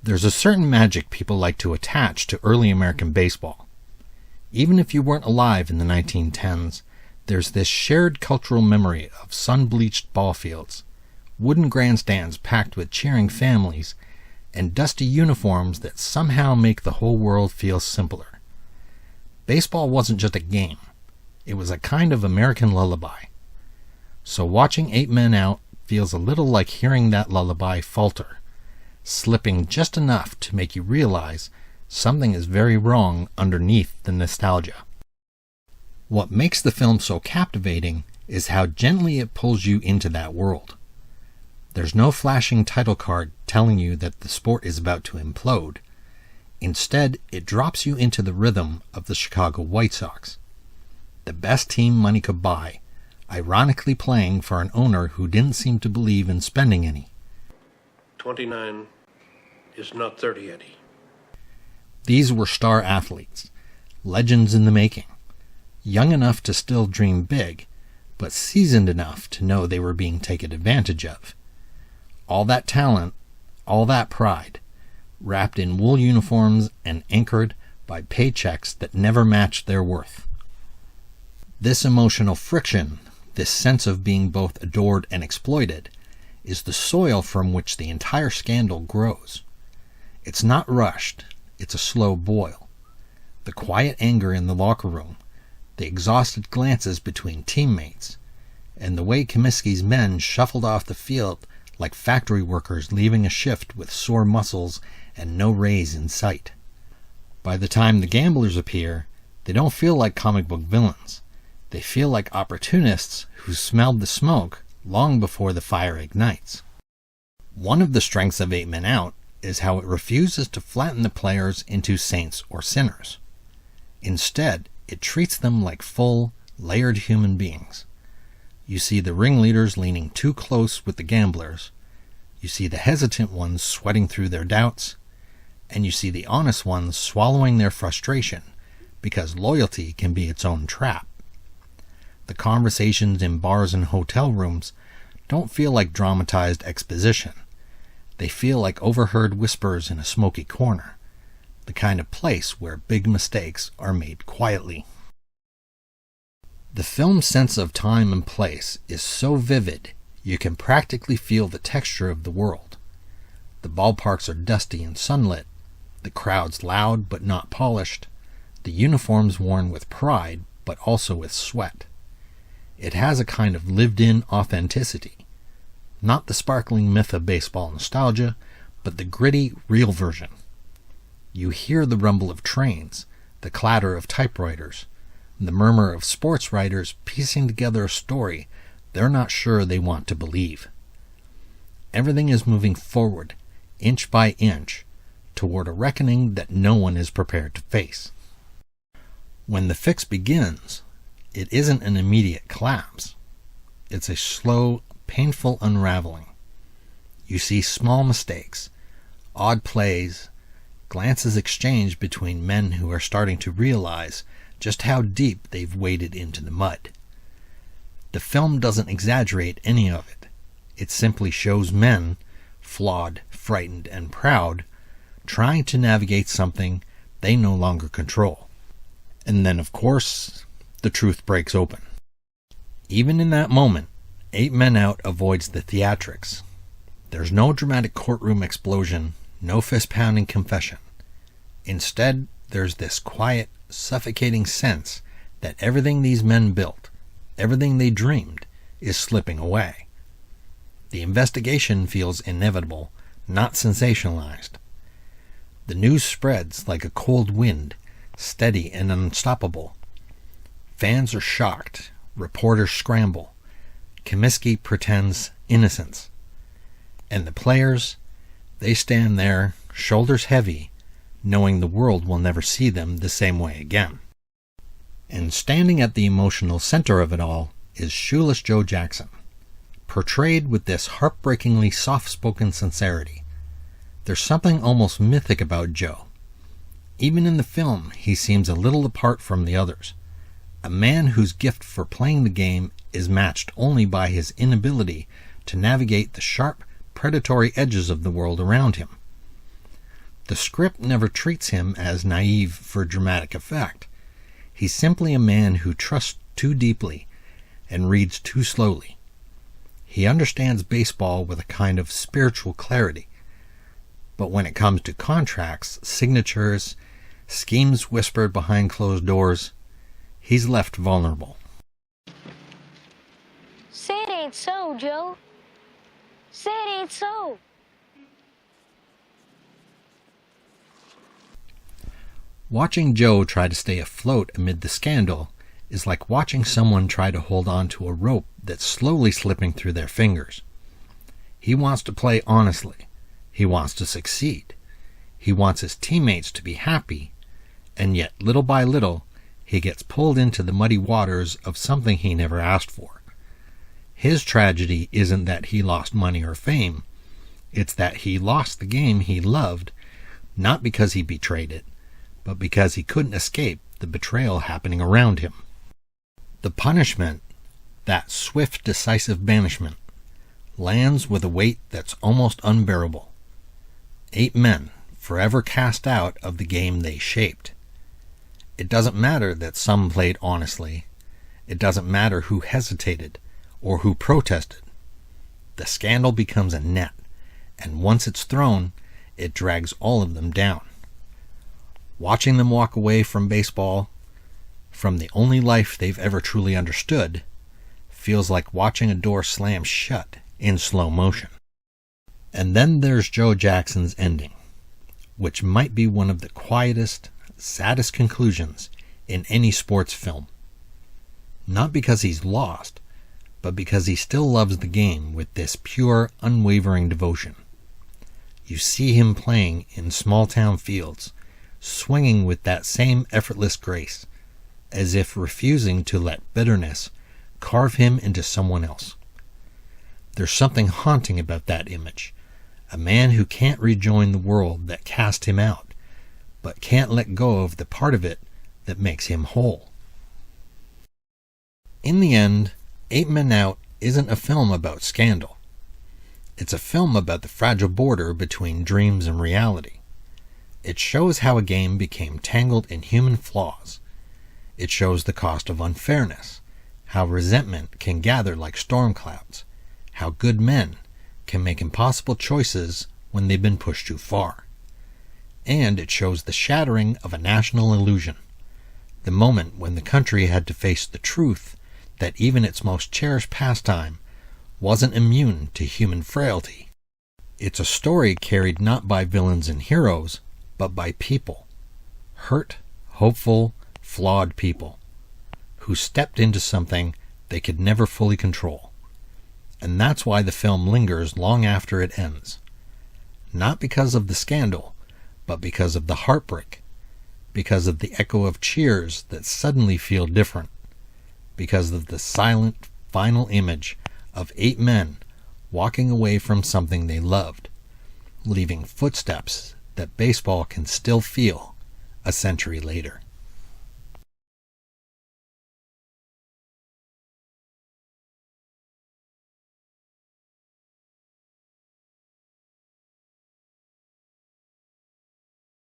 There's a certain magic people like to attach to early American baseball. Even if you weren't alive in the 1910s, there's this shared cultural memory of sun-bleached ball fields, wooden grandstands packed with cheering families, and dusty uniforms that somehow make the whole world feel simpler. Baseball wasn't just a game. It was a kind of American lullaby. So watching 8 Men Out feels a little like hearing that lullaby falter, slipping just enough to make you realize something is very wrong underneath the nostalgia. What makes the film so captivating is how gently it pulls you into that world. There's no flashing title card telling you that the sport is about to implode. Instead, it drops you into the rhythm of the Chicago White Sox, the best team money could buy, ironically playing for an owner who didn't seem to believe in spending any. 29 is not 30, Eddie. These were star athletes, legends in the making, young enough to still dream big, but seasoned enough to know they were being taken advantage of. All that talent, all that pride, wrapped in wool uniforms and anchored by paychecks that never matched their worth. This emotional friction, this sense of being both adored and exploited, is the soil from which the entire scandal grows. It's not rushed, it's a slow boil. The quiet anger in the locker room, the exhausted glances between teammates, and the way Comiskey's men shuffled off the field like factory workers leaving a shift with sore muscles and no raise in sight. By the time the gamblers appear, they don't feel like comic book villains. They feel like opportunists who smelled the smoke long before the fire ignites. One of the strengths of 8 Men Out is how it refuses to flatten the players into saints or sinners. Instead, it treats them like full, layered human beings. You see the ringleaders leaning too close with the gamblers, you see the hesitant ones sweating through their doubts, and you see the honest ones swallowing their frustration because loyalty can be its own trap. The conversations in bars and hotel rooms don't feel like dramatized exposition. They feel like overheard whispers in a smoky corner, the kind of place where big mistakes are made quietly. The film's sense of time and place is so vivid, you can practically feel the texture of the world. The ballparks are dusty and sunlit, the crowds loud but not polished, the uniforms worn with pride but also with sweat. It has a kind of lived-in authenticity. Not the sparkling myth of baseball nostalgia, but the gritty, real version. You hear the rumble of trains, the clatter of typewriters, the murmur of sports writers piecing together a story they're not sure they want to believe. Everything is moving forward, inch by inch, toward a reckoning that no one is prepared to face. When the fix begins, it isn't an immediate collapse. It's a slow, painful unraveling. You see small mistakes, odd plays, glances exchanged between men who are starting to realize just how deep they've waded into the mud. The film doesn't exaggerate any of it. It simply shows men, flawed, frightened, and proud, trying to navigate something they no longer control. And then, of course, the truth breaks open. Even in that moment, 8 Men Out avoids the theatrics. There's no dramatic courtroom explosion, no fist-pounding confession. Instead, there's this quiet, suffocating sense that everything these men built, everything they dreamed, is slipping away. The investigation feels inevitable, not sensationalized. The news spreads like a cold wind, steady and unstoppable. Fans are shocked, reporters scramble, Comiskey pretends innocence. And the players, they stand there, shoulders heavy, knowing the world will never see them the same way again. And standing at the emotional center of it all is Shoeless Joe Jackson, portrayed with this heartbreakingly soft-spoken sincerity. There's something almost mythic about Joe. Even in the film, he seems a little apart from the others, a man whose gift for playing the game is matched only by his inability to navigate the sharp, predatory edges of the world around him. The script never treats him as naive for dramatic effect. He's simply a man who trusts too deeply and reads too slowly. He understands baseball with a kind of spiritual clarity. But when it comes to contracts, signatures, schemes whispered behind closed doors, he's left vulnerable. Say it ain't so, Joe. Say it ain't so. Watching Joe try to stay afloat amid the scandal is like watching someone try to hold on to a rope that's slowly slipping through their fingers. He wants to play honestly. He wants to succeed. He wants his teammates to be happy, and yet little by little he gets pulled into the muddy waters of something he never asked for. His tragedy isn't that he lost money or fame. It's that he lost the game he loved, not because he betrayed it, but because he couldn't escape the betrayal happening around him. The punishment, that swift, decisive banishment, lands with a weight that's almost unbearable. 8 men, forever cast out of the game they shaped. It doesn't matter that some played honestly. It doesn't matter who hesitated or who protested. The scandal becomes a net, and once it's thrown, it drags all of them down. Watching them walk away from baseball, from the only life they've ever truly understood, feels like watching a door slam shut in slow motion. And then there's Joe Jackson's ending, which might be one of the quietest, saddest conclusions in any sports film. Not because he's lost, but because he still loves the game with this pure, unwavering devotion. You see him playing in small-town fields, swinging with that same effortless grace, as if refusing to let bitterness carve him into someone else. There's something haunting about that image, a man who can't rejoin the world that cast him out, but can't let go of the part of it that makes him whole. In the end, 8 Men Out isn't a film about scandal. It's a film about the fragile border between dreams and reality. It shows how a game became tangled in human flaws. It shows the cost of unfairness, how resentment can gather like storm clouds, how good men can make impossible choices when they've been pushed too far. And it shows the shattering of a national illusion, the moment when the country had to face the truth that even its most cherished pastime wasn't immune to human frailty. It's a story carried not by villains and heroes, but by people. Hurt, hopeful, flawed people who stepped into something they could never fully control. And that's why the film lingers long after it ends. Not because of the scandal, but because of the heartbreak, because of the echo of cheers that suddenly feel different, because of the silent final image of 8 men walking away from something they loved, leaving footsteps that baseball can still feel a century later.